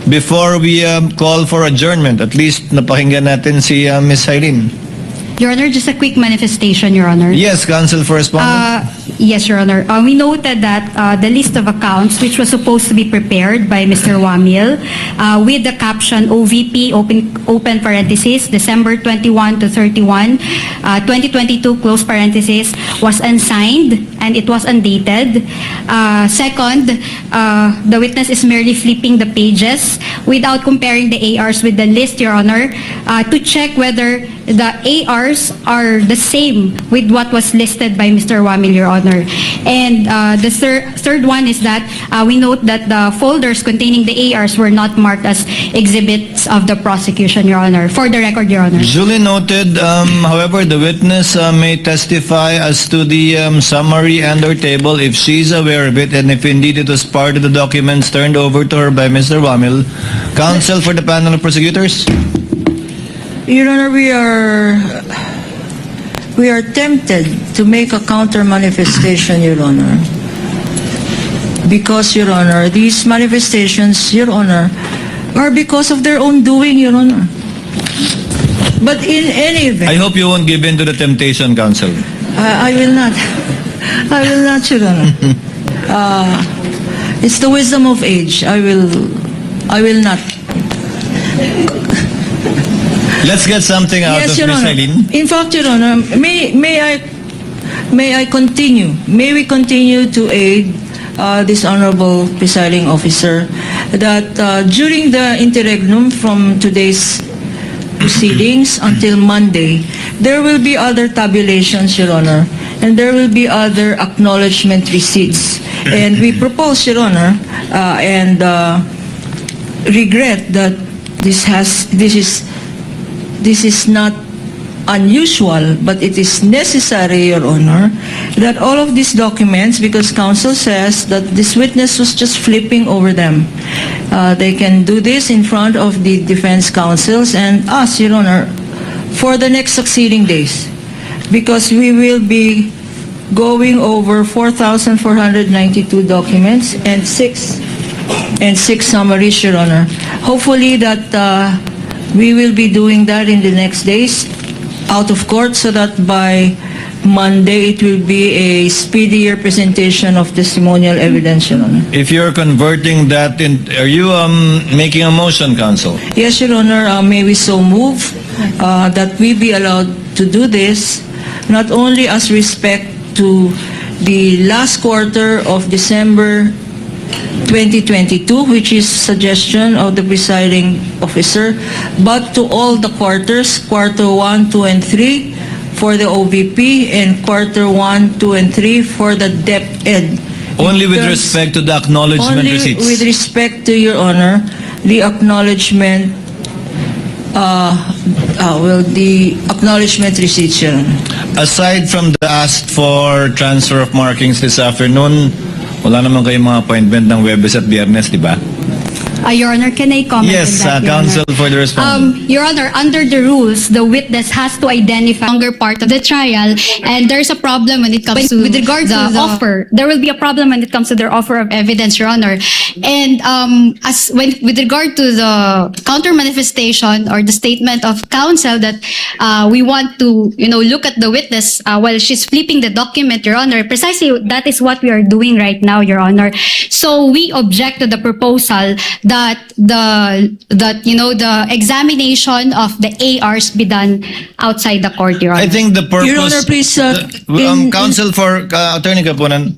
Before we call for adjournment, at least napakinggan natin si Ms. Irene. Your Honor, just a quick manifestation, Your Honor. Yes, Counsel for Respondent. Yes, Your Honor. We noted that the list of accounts, which was supposed to be prepared by Mr. Wamil, with the caption OVP, open parenthesis, December 21 to 31, 2022, close parenthesis, was unsigned and it was undated. Second, the witness is merely flipping the pages without comparing the ARs with the list, Your Honor, to check whether the ARs are the same with what was listed by Mr. Wamil, Your Honor. And the third one is that we note that the folders containing the ARs were not marked as exhibits of the prosecution, Your Honor. For the record, Your Honor. Duly noted. However, the witness may testify as to the summary and/or table if she's aware of it and if indeed it was part of the documents turned over to her by Mr. Wamil. Counsel for the panel of prosecutors. Your Honor, we are tempted to make a counter manifestation, Your Honor. Because, Your Honor, these manifestations, Your Honor, are because of their own doing, Your Honor. But in any event, I hope you won't give in to the temptation, Counsel. I will not. I will not, Your Honor. It's the wisdom of age. I will not. Let's get something out Yes, of Your Ms. Honor. Eileen. In fact, Your Honor, may I continue? May we continue to aid this honorable presiding officer that during the interregnum from today's proceedings until Monday, there will be other tabulations, Your Honor, and there will be other acknowledgement receipts. And we propose, Your Honor, and regret that this is not unusual, but it is necessary, Your Honor, that all of these documents, because counsel says that this witness was just flipping over them, they can do this in front of the defense counsels and us, Your Honor, for the next succeeding days, because we will be going over 4,492 documents and six summaries, Your Honor. Hopefully that we will be doing that in the next days out of court so that by Monday it will be a speedier presentation of testimonial evidence, Your Honor. If you're converting that in, are you making a motion, Counsel? Yes, Your Honor, may we so move that we be allowed to do this, not only as respect to the last quarter of December 2022, which is suggestion of the presiding officer, but to all the quarters, quarter 1, 2, and 3 for the OVP, and quarter 1, 2, and 3 for the DepEd. Only with respect to the acknowledgement receipts. Only with respect to, Your Honor, the acknowledgement, the acknowledgement receipts, Your Honor. Aside from the ask for transfer of markings this afternoon, wala naman kayong mga appointment ng Webes at Biyernes, di ba? Your Honor, can I comment Yes, on that, Your Counsel Honor? for the respondent. Your Honor, under the rules, the witness has to identify longer part of the trial, and there's a problem when it comes to with regard to the offer. There will be a problem when it comes to their offer of evidence, Your Honor. And with regard to the counter manifestation or the statement of counsel that we want to look at the witness while she's flipping the document, Your Honor, precisely that is what we are doing right now, Your Honor. So we object to the proposal that the examination of the ARs be done outside the court, Your Honor. I think the purpose... Your Honor, please, Counsel for Attorney Capunan,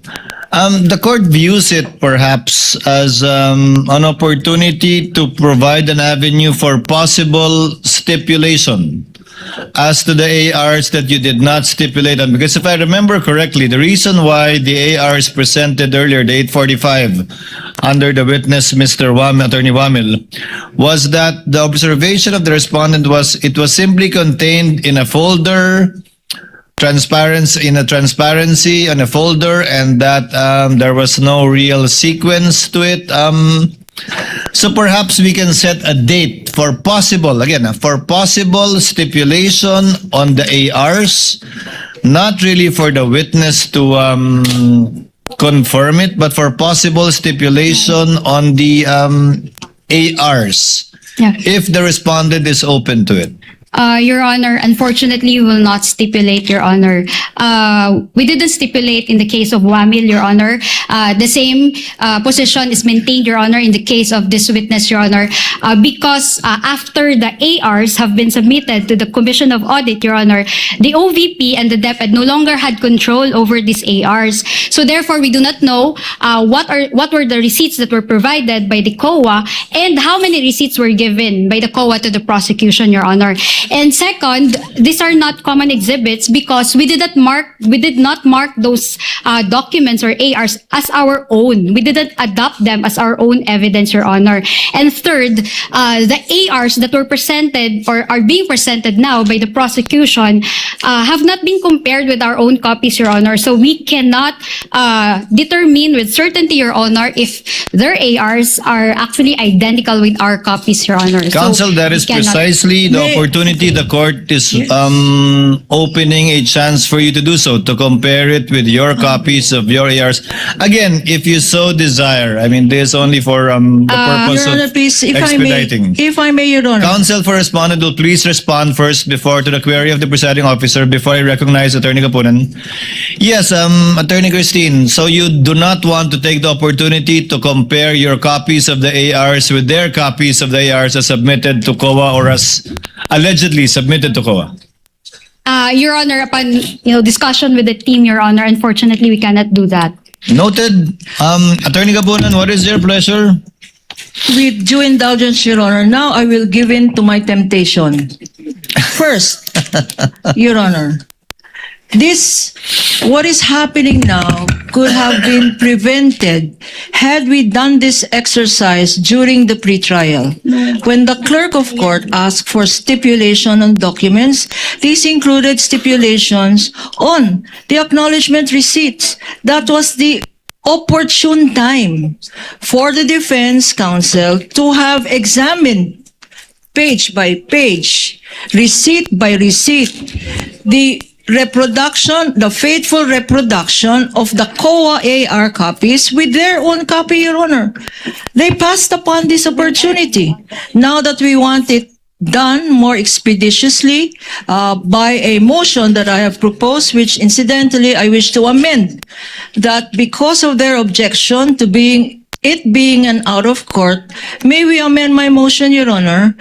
the court views it perhaps as an opportunity to provide an avenue for possible stipulation as to the ARs that you did not stipulate on. Because if I remember correctly, the reason why the ARs presented earlier, the 845, under the witness, Mr. Attorney Wamil, was that the observation of the respondent was it was simply contained in a folder, transparency on a folder, and that there was no real sequence to it. So perhaps we can set a date for possible stipulation on the ARs, not really for the witness to confirm it, but for possible stipulation on the ARs Yeah. if the respondent is open to it? Your Honor, unfortunately, we will not stipulate, Your Honor. We didn't stipulate in the case of Wamil, Your Honor. The same position is maintained, Your Honor, in the case of this witness, Your Honor, because after the ARs have been submitted to the Commission of Audit, Your Honor, the OVP and the DepEd no longer had control over these ARs. So therefore, we do not know what were the receipts that were provided by the COA and how many receipts were given by the COA to the prosecution, Your Honor. And second, these are not common exhibits because we did not mark those documents or ARs as our own. We didn't adopt them as our own evidence, Your Honor. And third, the ARs that were presented or are being presented now by the prosecution have not been compared with our own copies, Your Honor. So we cannot determine with certainty, Your Honor, if their ARs are actually identical with our copies, Your Honor. Counsel, So that we is cannot- precisely the opportunity the court is opening a chance for you to do so, to compare it with your copies of your ARs. Again, if you so desire, I mean, this is only for the purpose Your Honor, of please, expediting. if I may, Your Honor. Counsel for respondent will please respond first before to the query of the presiding officer before I recognize Attorney Capunan. Yes, Attorney Christine, so you do not want to take the opportunity to compare your copies of the ARs with their copies of the ARs as submitted to COA or as allegedly submitted to COA? Your Honor, upon discussion with the team, Your Honor, unfortunately, we cannot do that. Noted. Attorney Capunan, what is your pleasure? With due indulgence, Your Honor, now I will give in to my temptation. First, Your Honor, what is happening now could have been prevented had we done this exercise during the pretrial. When the clerk of court asked for stipulation on documents, these included stipulations on the acknowledgement receipts. That was the opportune time for the defense counsel to have examined page by page, receipt by receipt, the faithful reproduction of the COA AR copies with their own copy, Your Honor. They passed upon this opportunity. Now that we want it done more expeditiously by a motion that I have proposed, which incidentally I wish to amend, that because of their objection to it being an out of court, may we amend my motion, Your Honor,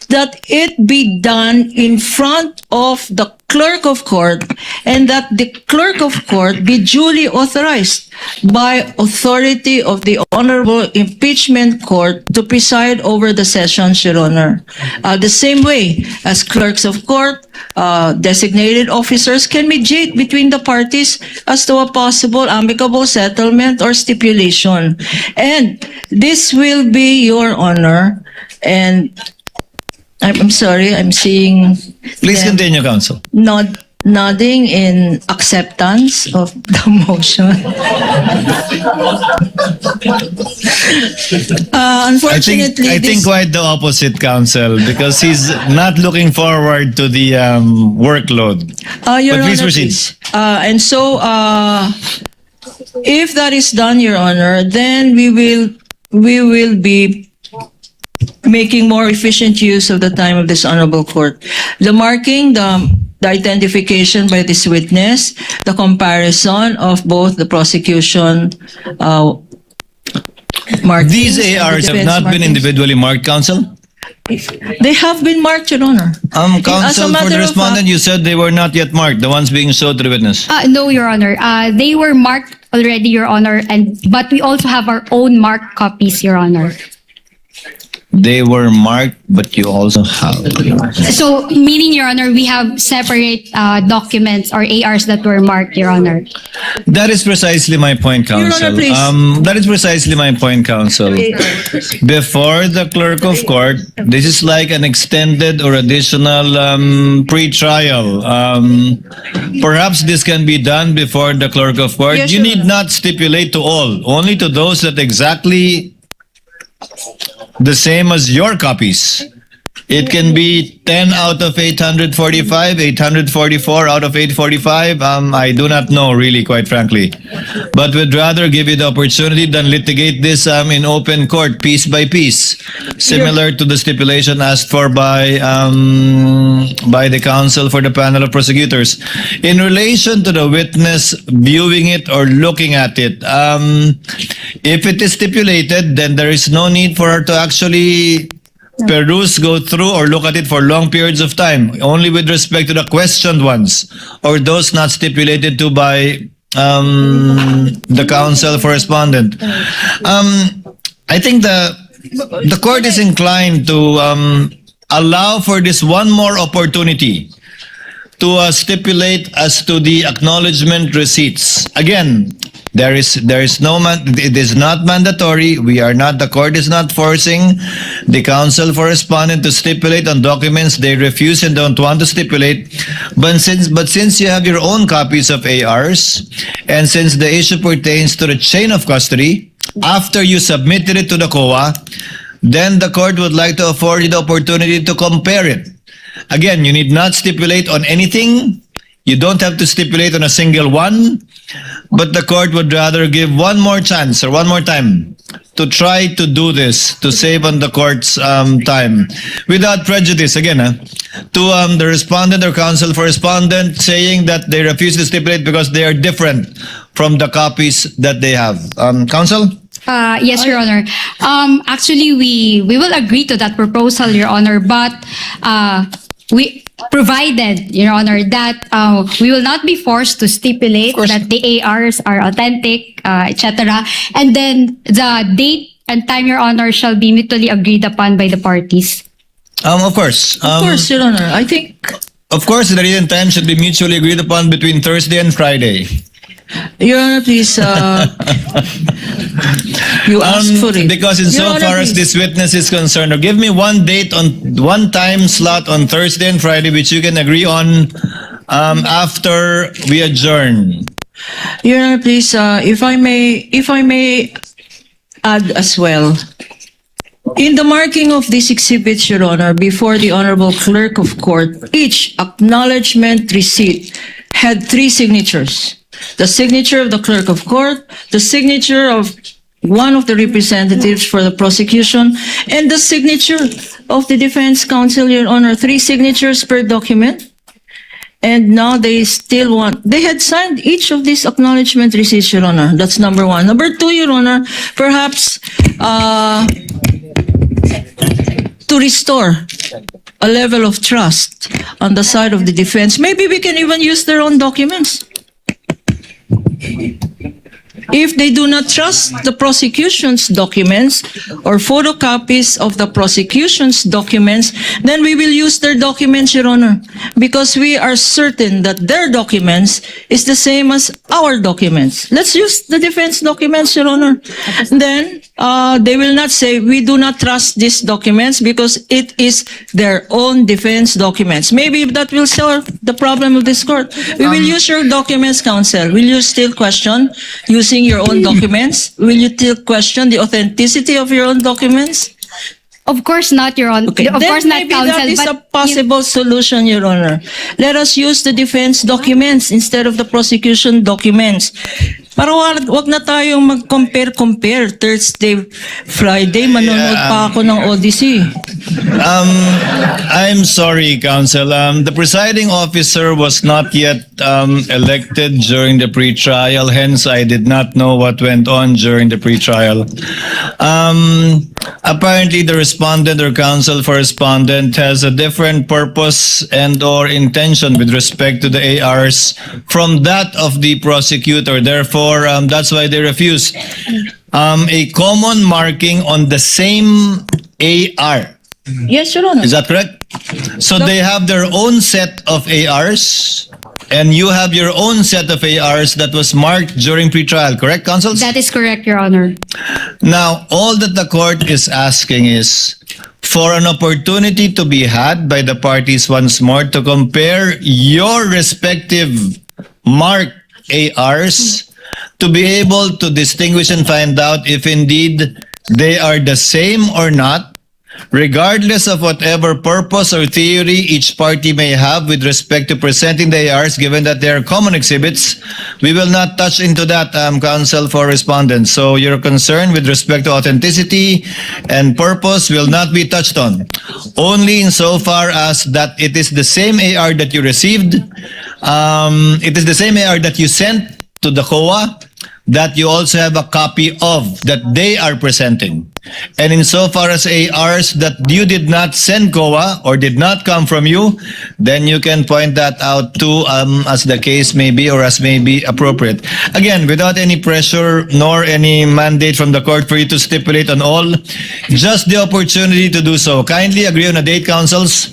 that it be done in front of the clerk of court and that the clerk of court be duly authorized by authority of the Honorable Impeachment Court to preside over the sessions, Your Honor. The same way as clerks of court, designated officers can mediate between the parties as to a possible amicable settlement or stipulation. And this will be, Your Honor, and I'm sorry, I'm seeing Please them continue, Counsel. nodding in acceptance of the motion. Unfortunately, I think quite the opposite, Counsel, because he's not looking forward to the workload. Your But please Honor, proceed. please. And so, if that is done, Your Honor, then we will be making more efficient use of the time of this honorable court. The marking, the identification by this witness, the comparison of both the prosecution markings. These and the ARs have defense not been markings. individually marked, Counsel? They have been marked, Your Honor. As a Counsel, for matter the of respondent, you said they were not yet marked, the ones being showed to the witness. No, Your Honor. They were marked already, Your Honor, but we also have our own marked copies, Your Honor. They were marked, but you also have. So, meaning, Your Honor, we have separate documents or ARs that were marked, Your Honor. That is precisely my point, Your Honor, Counsel. please. That is precisely my point, Counsel. Before the clerk of court, this is like an extended or additional pre-trial. Perhaps this can be done before the clerk of court. Yes, You Your need not stipulate to all, only to those that exactly the same as your copies. It can be 10 out of 845, 844 out of 845. I do not know, really, quite frankly. But would rather give you the opportunity than litigate this in open court, piece by piece, similar to the stipulation asked for by the counsel for the panel of prosecutors. In relation to the witness viewing it or looking at it, if it is stipulated, then there is no need for her to actually peruse, go through, or look at it for long periods of time. Only with respect to the questioned ones or those not stipulated to by the counsel for respondent. I think the court is inclined to allow for this one more opportunity to stipulate as to the acknowledgement receipts. Again, there is no it is not mandatory. The court is not forcing the counsel for respondent to stipulate on documents they refuse and don't want to stipulate. But since you have your own copies of ARs, and since the issue pertains to the chain of custody, after you submitted it to the COA, then the court would like to afford you the opportunity to compare it. Again, you need not stipulate on anything. You don't have to stipulate on a single one, but the court would rather give one more chance or one more time to try to do this, to save on the court's time, without prejudice, again, to the respondent or counsel for respondent saying that they refuse to stipulate because they are different from the copies that they have. Counsel? Yes, Your Honor. Actually, we will agree to that proposal, Your Honor, but we provided, Your Honor, that we will not be forced to stipulate that the ARs are authentic, etc. And then the date and time, Your Honor, shall be mutually agreed upon by the parties. Of course. Of course, Your Honor. I think, Of course, the date and time should be mutually agreed upon between Thursday and Friday. Your Honor, please, you asked for it. Because Your Honor, insofar as please. this witness is concerned, or give me one date on one time slot on Thursday and Friday which you can agree on after we adjourn. Your Honor, please, if I may add as well. In the marking of these exhibits, Your Honor, before the Honorable Clerk of Court, each acknowledgement receipt had 3 signatures. The signature of the Clerk of Court, the signature of one of the representatives for the prosecution, and the signature of the defense counsel, Your Honor. 3 signatures per document. And now they still want, they had signed each of these acknowledgement receipts, Your Honor. That's number 1. Number 2, Your Honor, perhaps to restore a level of trust on the side of the defense, maybe we can even use their own documents. If they do not trust the prosecution's documents or photocopies of the prosecution's documents, then we will use their documents, Your Honor, because we are certain that their documents is the same as our documents. Let's use the defense documents, Your Honor. Then they will not say, we do not trust these documents because it is their own defense documents. Maybe that will solve the problem of this court. We will use your documents, counsel. Will you still question using your own documents? Will you still question the authenticity of your own documents? Of course not, Your Honor. Okay, Of then course not, maybe counsel. that is but a possible solution, Your Honor. Let us use the defense documents instead of the prosecution documents. Para wag na tayong mag-compare. Thursday, Friday, manonood pa ako ng Odyssey. I'm sorry, counsel. The presiding officer was not yet elected during the pre-trial, hence I did not know what went on during the pre-trial. Apparently, the respondent or counsel for respondent has a different purpose and or intention with respect to the ARs from that of the prosecutor. Therefore, that's why they refused a common marking on the same AR. Yes, Your Honor. Is that correct? So they have their own set of ARs, and you have your own set of ARs that was marked during pre-trial, correct, counsels? that is correct, Your Honor. Now, all that the court is asking is for an opportunity to be had by the parties once more to compare your respective marked ARs to be able to distinguish and find out if indeed they are the same or not. regardless of whatever purpose or theory each party may have with respect to presenting the ARs, given that they are common exhibits, we will not touch into that, counsel for respondents. So your concern with respect to authenticity and purpose will not be touched on. Only insofar as that it is the same AR that you received, it is the same AR that you sent to the COA, that you also have a copy of, that they are presenting. And insofar as ARs that you did not send COA or did not come from you, then you can point that out too, as the case may be or as may be appropriate. Again, without any pressure nor any mandate from the court for you to stipulate on all, just the opportunity to do so. Kindly agree on a date, counsels,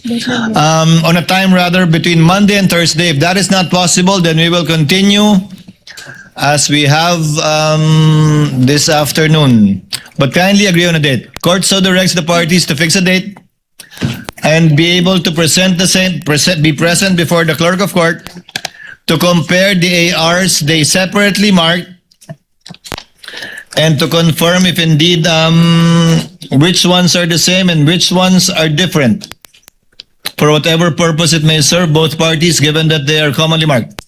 on a time rather, between Monday and Thursday. If that is not possible, then we will continue as we have this afternoon. But kindly agree on a date. Court so directs the parties to fix a date and be able to present the same, be present before the clerk of court to compare the ARs they separately marked and to confirm if indeed which ones are the same and which ones are different, for whatever purpose it may serve both parties, given that they are commonly marked.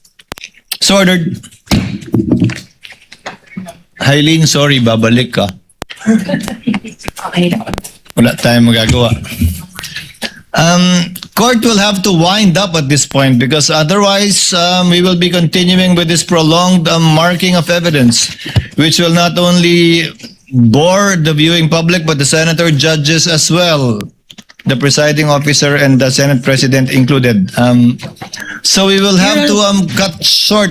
So ordered. Hailin, sorry, babalik ka. Okay. Wala tayong magagawa. Court will have to wind up at this point because otherwise we will be continuing with this prolonged marking of evidence, which will not only bore the viewing public but the senator, judges as well, the presiding officer and the Senate President included. So we will have to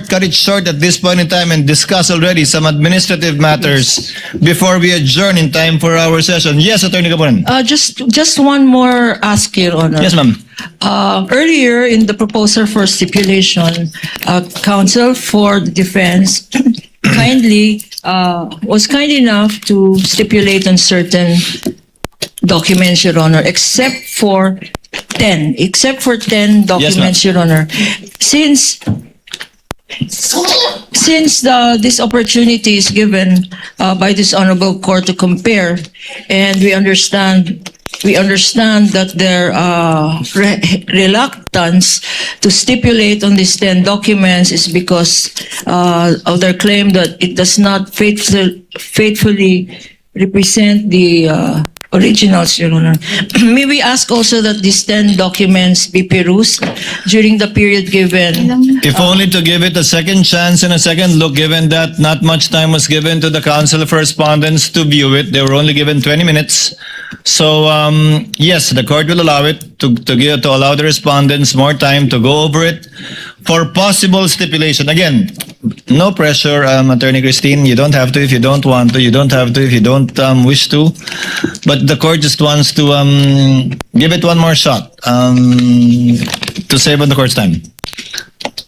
cut it short at this point in time and discuss already some administrative matters before we adjourn in time for our session. Yes, Attorney Capunan. Just one more ask, Your Honor. Yes, ma'am. Earlier in the proposal for stipulation, counsel for the defense was kind enough to stipulate on certain documents, Your Honor, except for 10 documents, Your Honor. Since this opportunity is given by this honorable court to compare, and we understand that their reluctance to stipulate on these 10 documents is because of their claim that it does not faithfully represent the originals, Your Honor. May we ask also that these 10 documents be perused during the period given? If only to give it a second chance and a second look, given that not much time was given to the counsel for respondents to view it. They were only given 20 minutes. So, yes, the court will allow it to allow the respondents more time to go over it for possible stipulation. Again, no pressure, Attorney Christine. You don't have to if you don't want to. You don't have to if you don't wish to. But the court just wants to give it one more shot to save on the court's time.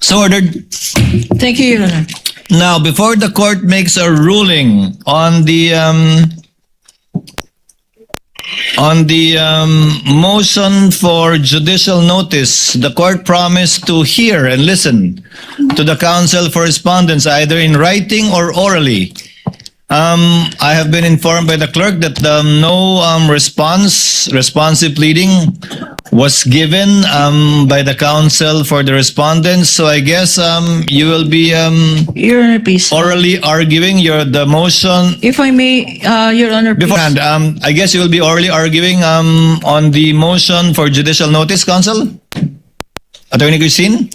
So ordered. Thank you, Your Honor. Now, before the court makes a ruling on the motion for judicial notice, the court promised to hear and listen to the counsel for respondents either in writing or orally. I have been informed by the clerk that no responsive pleading was given by the counsel for the respondents. So I guess you will be Your Honor, please. orally arguing the motion. If I may, Your Honor, please. Beforehand, I guess you will be orally arguing on the motion for judicial notice, counsel? Attorney Christine?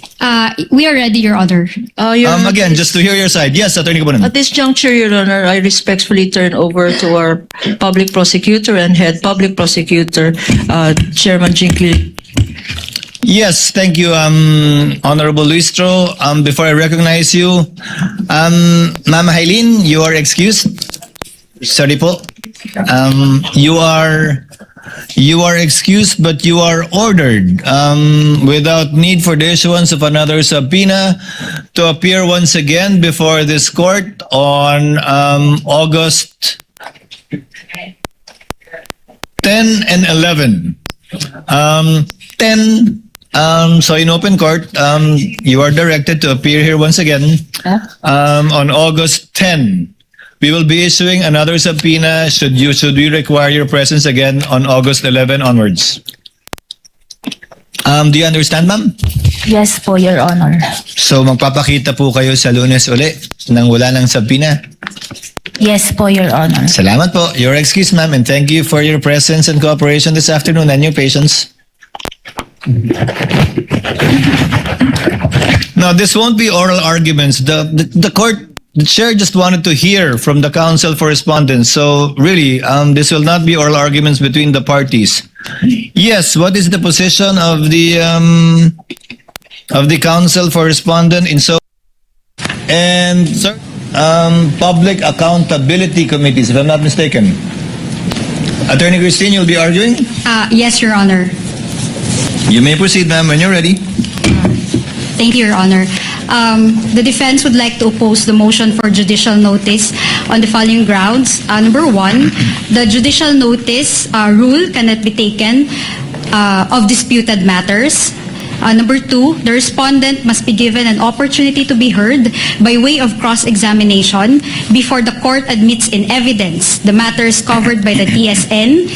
We are ready, Your Honor. Your Honor, Again, just to hear your side. Yes, Attorney Capunan. at this juncture, Your Honor, I respectfully turn over to our public prosecutor and head public prosecutor, Chairman Jinky. Yes, thank you, Honorable Luistro. Before I recognize you, Ma'am Hailin, you are excused. Sorry po. You are excused, but you are ordered without need for the issuance of another subpoena to appear once again before this court on August 10 and 11. 10, so in open court, you are directed to appear here once again on August 10. we will be issuing another subpoena should we require your presence again on August 11 onwards. Do you understand, ma'am? Yes po, Your Honor. So magpapakita po kayo sa Lunes uli nang wala ng subpoena. Yes po, Your Honor. Salamat po. Your excuse, ma'am, and thank you for your presence and cooperation this afternoon and your patience. No, this won't be oral arguments. The court, the chair just wanted to hear from the counsel for respondents. So really, this will not be oral arguments between the parties. Yes, what is the position of the counsel for respondent in so and sir, public accountability committees, if I'm not mistaken. Attorney Christine, you'll be arguing? Yes, Your Honor. You may proceed, ma'am, when you're ready. Thank you, Your Honor. The defense would like to oppose the motion for judicial notice on the following grounds. Number one, the judicial notice rule cannot be taken of disputed matters. Number two, the respondent must be given an opportunity to be heard by way of cross-examination before the court admits in evidence the matters covered by the TSNs,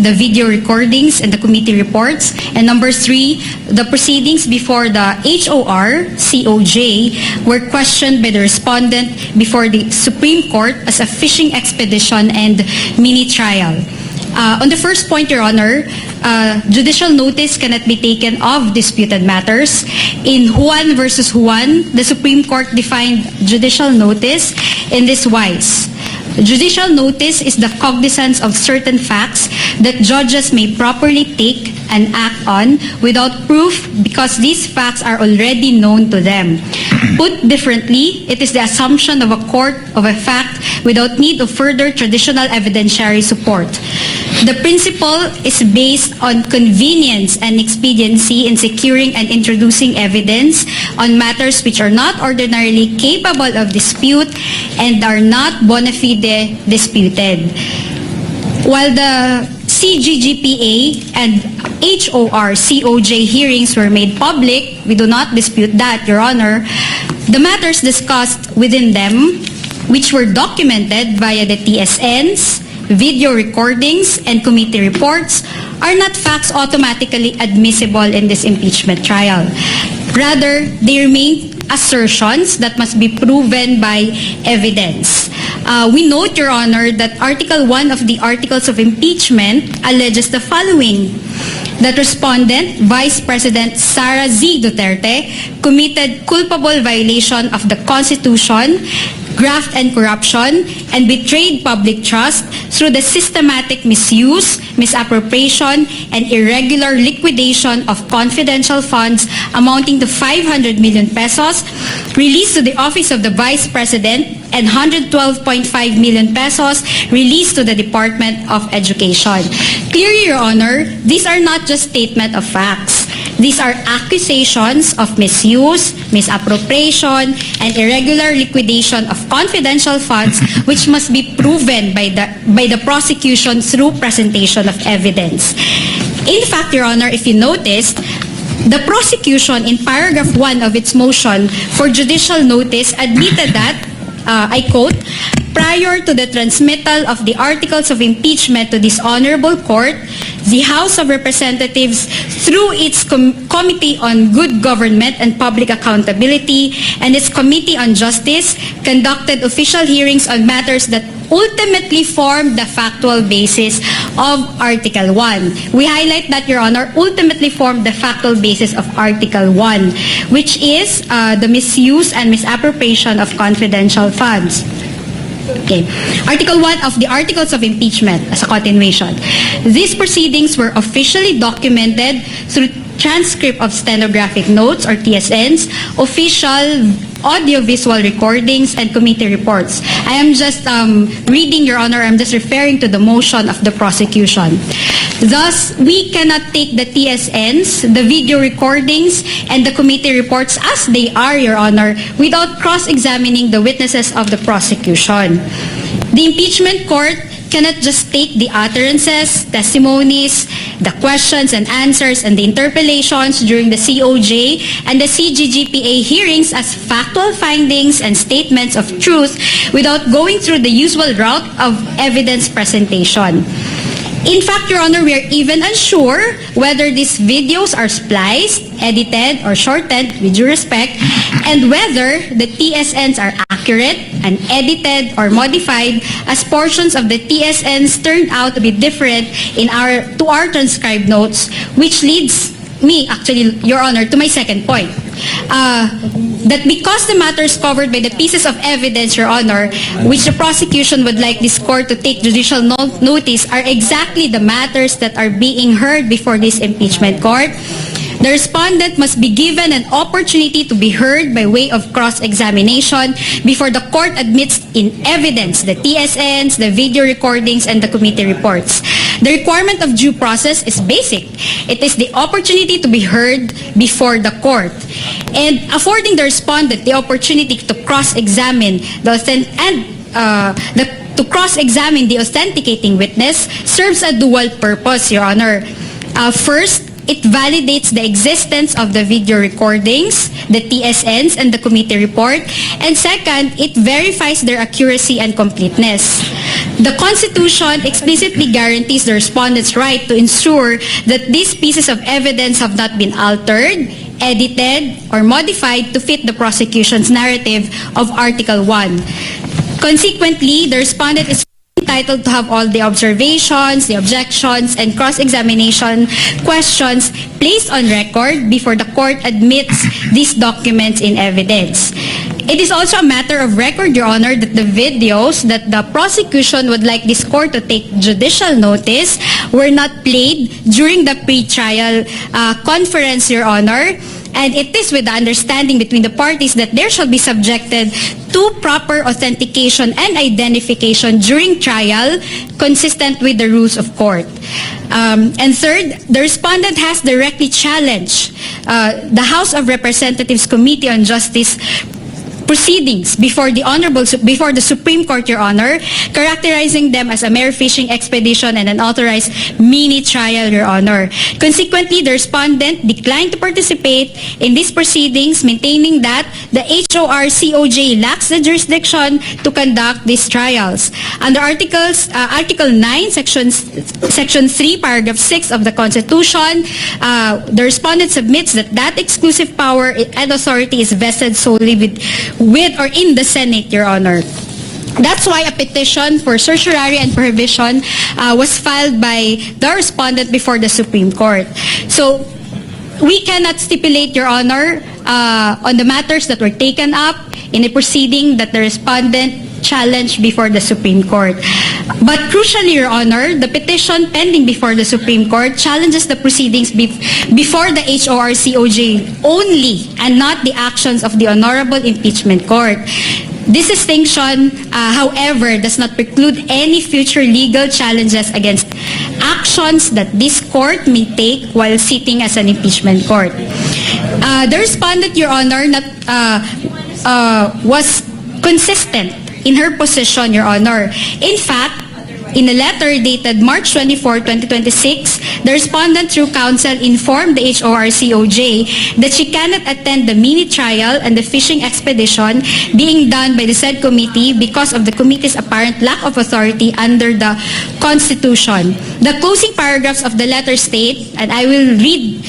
the video recordings, and the committee reports. And number three, the proceedings before the HOR, COJ, were questioned by the respondent before the Supreme Court as a fishing expedition and mini-trial. On the first point, Your Honor, judicial notice cannot be taken of disputed matters. In Juan versus Juan, the Supreme Court defined judicial notice in this wise. Judicial notice is the cognizance of certain facts that judges may properly take and act on without proof because these facts are already known to them. Put differently, it is the assumption of a court of a fact without need of further traditional evidentiary support. The principle is based on convenience and expediency in securing and introducing evidence on matters which are not ordinarily capable of dispute and are not bona fide disputed. While the CGGPA and HOR COJ hearings were made public, we do not dispute that, Your Honor. The matters discussed within them, which were documented via the TSNs, video recordings, and committee reports, are not facts automatically admissible in this impeachment trial. Rather, they remain assertions that must be proven by evidence. We note, Your Honor, that Article 1 of the Articles of Impeachment alleges the following: that respondent, Vice President Sara Z. Duterte, committed culpable violation of the Constitution, graft and corruption, and betrayed public trust through the systematic misuse, misappropriation, and irregular liquidation of confidential funds amounting to 500 million pesos released to the Office of the Vice President and 112.5 million pesos released to the Department of Education. Clearly, Your Honor, these are not just statement of facts. These are accusations of misuse, misappropriation, and irregular liquidation of confidential funds which must be proven by the prosecution through presentation of evidence. In fact, Your Honor, if you noticed, the prosecution in paragraph 1 of its motion for judicial notice admitted that, I quote, prior to the transmittal of the articles of impeachment to this honorable court, the House of Representatives, through its Committee on Good Government and Public Accountability and its Committee on Justice, conducted official hearings on matters that ultimately formed the factual basis of Article 1. We highlight that, Your Honor, ultimately formed the factual basis of Article 1, which is the misuse and misappropriation of confidential funds. Okay. Article 1 of the Articles of Impeachment as a continuation. These proceedings were officially documented through transcript of stenographic notes or TSNs, official audio-visual recordings, and committee reports. I am just reading, Your Honor, I'm just referring to the motion of the prosecution. Thus, we cannot take the TSNs, the video recordings, and the committee reports as they are, Your Honor, without cross-examining the witnesses of the prosecution. The impeachment court cannot just take the utterances, testimonies, the questions and answers and the interpellations during the COJ and the CGGPA hearings as factual findings and statements of truth without going through the usual route of evidence presentation. In fact, Your Honor, we are even unsure whether these videos are spliced, edited, or shortened, with due respect, and whether the TSNs are accurate and edited or modified as portions of the TSNs turned out to be different to our transcribed notes, which leads me, actually, Your Honor, to my second point. That because the matters covered by the pieces of evidence, Your Honor, which the prosecution would like this court to take judicial notice are exactly the matters that are being heard before this impeachment court, the respondent must be given an opportunity to be heard by way of cross-examination before the court admits in evidence the TSNs, the video recordings, and the committee reports. The requirement of due process is basic. It is the opportunity to be heard before the court. And affording the respondent the opportunity to cross-examine to cross-examine the authenticating witness serves a dual purpose, Your Honor. First, it validates the existence of the video recordings, the TSNs, and the committee report. And second, it verifies their accuracy and completeness. The Constitution explicitly guarantees the respondent's right to ensure that these pieces of evidence have not been altered, edited, or modified to fit the prosecution's narrative of Article 1. Consequently, the respondent is entitled to have all the observations, the objections, and cross-examination questions placed on record before the court admits these documents in evidence. It is also a matter of record, Your Honor, that the videos that the prosecution would like this court to take judicial notice were not played during the pre-trial conference, Your Honor. And it is with the understanding between the parties that there shall be subjected to proper authentication and identification during trial, consistent with the rules of court. And third, the respondent has directly challenged the House of Representatives Committee on Justice proceedings before the Supreme Court, Your Honor, characterizing them as a mere fishing expedition and an unauthorized mini trial, Your Honor. Consequently, the respondent declined to participate in these proceedings, maintaining that the HOR-COJ lacks the jurisdiction to conduct these trials. Under Article 9, Section 3, Paragraph 6 of the Constitution, the respondent submits that exclusive power and authority is vested solely with or in the Senate, Your Honor. That's why a petition for certiorari and prohibition was filed by the respondent before the Supreme Court. So we cannot stipulate, Your Honor, on the matters that were taken up in a proceeding that the respondent challenged before the Supreme Court. But crucially, Your Honor, the petition pending before the Supreme Court challenges the proceedings before the HOR-COJ only and not the actions of the Honorable Impeachment Court. This distinction, however, does not preclude any future legal challenges against actions that this court may take while sitting as an impeachment court. The respondent, Your Honor, was consistent in her position, Your Honor. In fact, in a letter dated March 24, 2026, the respondent through counsel informed the HOR-COJ that she cannot attend the mini trial and the fishing expedition being done by the said committee because of the committee's apparent lack of authority under the Constitution. The closing paragraphs of the letter state, and I will read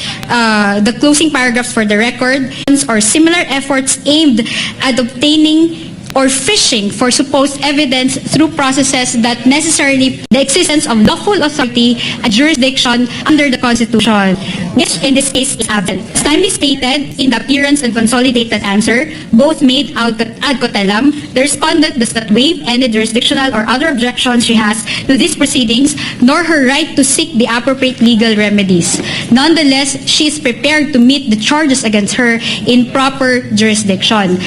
the closing paragraphs for the record, or similar efforts aimed at obtaining or fishing for supposed evidence through processes that necessarily the existence of lawful authority and jurisdiction under the Constitution, which in this case is absent. As timely stated in the appearance and consolidated answer, both made ad cotelem, the respondent does not waive any jurisdictional or other objections she has to these proceedings, nor her right to seek the appropriate legal remedies. Nonetheless, she is prepared to meet the charges against her in proper jurisdiction.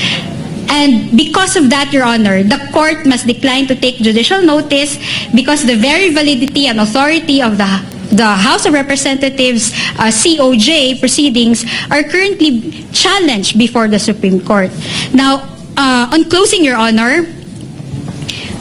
And because of that, Your Honor, the court must decline to take judicial notice because the very validity and authority of the House of Representatives COJ proceedings are currently challenged before the Supreme Court. Now, on closing, Your Honor,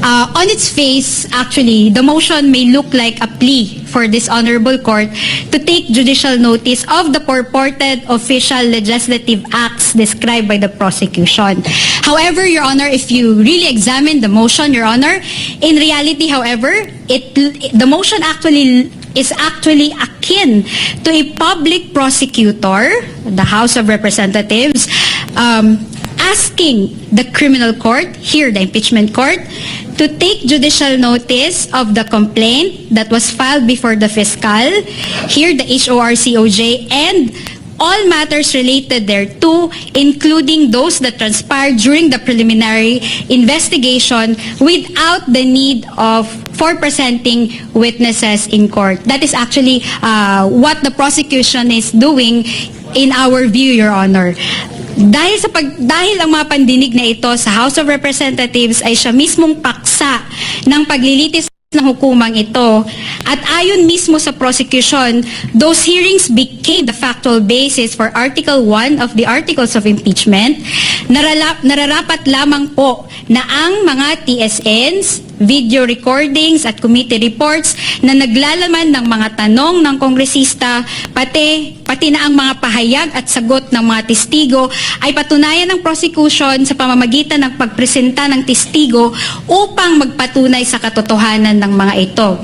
On its face, actually, the motion may look like a plea for this honorable court to take judicial notice of the purported official legislative acts described by the prosecution. However, Your Honor, if you really examine the motion, Your Honor, in reality, however, the motion is actually akin to a public prosecutor, the House of Representatives, asking the criminal court, here the impeachment court, to take judicial notice of the complaint that was filed before the fiscal, here the HORCOJ, and all matters related thereto, including those that transpired during the preliminary investigation without the need for presenting witnesses in court. That is actually what the prosecution is doing in our view, Your Honor. Dahil ang mga pandinig na ito sa House of Representatives ay siya mismong paksa ng paglilitis ng hukumang ito, at ayon mismo sa prosecution, those hearings became the factual basis for Article 1 of the Articles of Impeachment. Nararapat lamang po na ang mga TSNs, video recordings at committee reports na naglalaman ng mga tanong ng kongresista, pati na ang mga pahayag at sagot ng mga testigo ay patunayan ng prosecution sa pamamagitan ng pagpresenta ng testigo upang magpatunay sa katotohanan ng mga ito.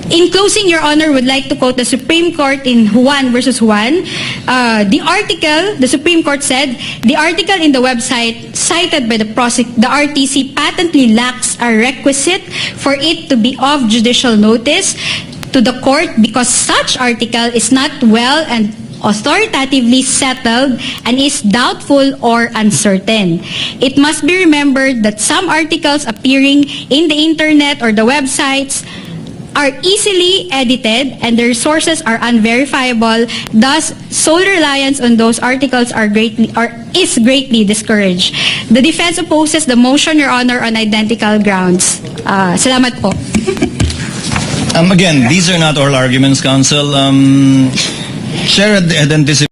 In closing, Your Honor, would like to quote the Supreme Court in Juan versus Juan. The Supreme Court said, the article in the website cited by the RTC patently lacks a requisite for it to be of judicial notice to the court because such article is not well and authoritatively settled and is doubtful or uncertain. It must be remembered that some articles appearing in the internet or the websites are easily edited and their sources are unverifiable. Thus, sole reliance on those articles is greatly discouraged. The defense opposes the motion, Your Honor, on identical grounds. Salamat po. Again, these are not oral arguments, counsel. Chair had anticipated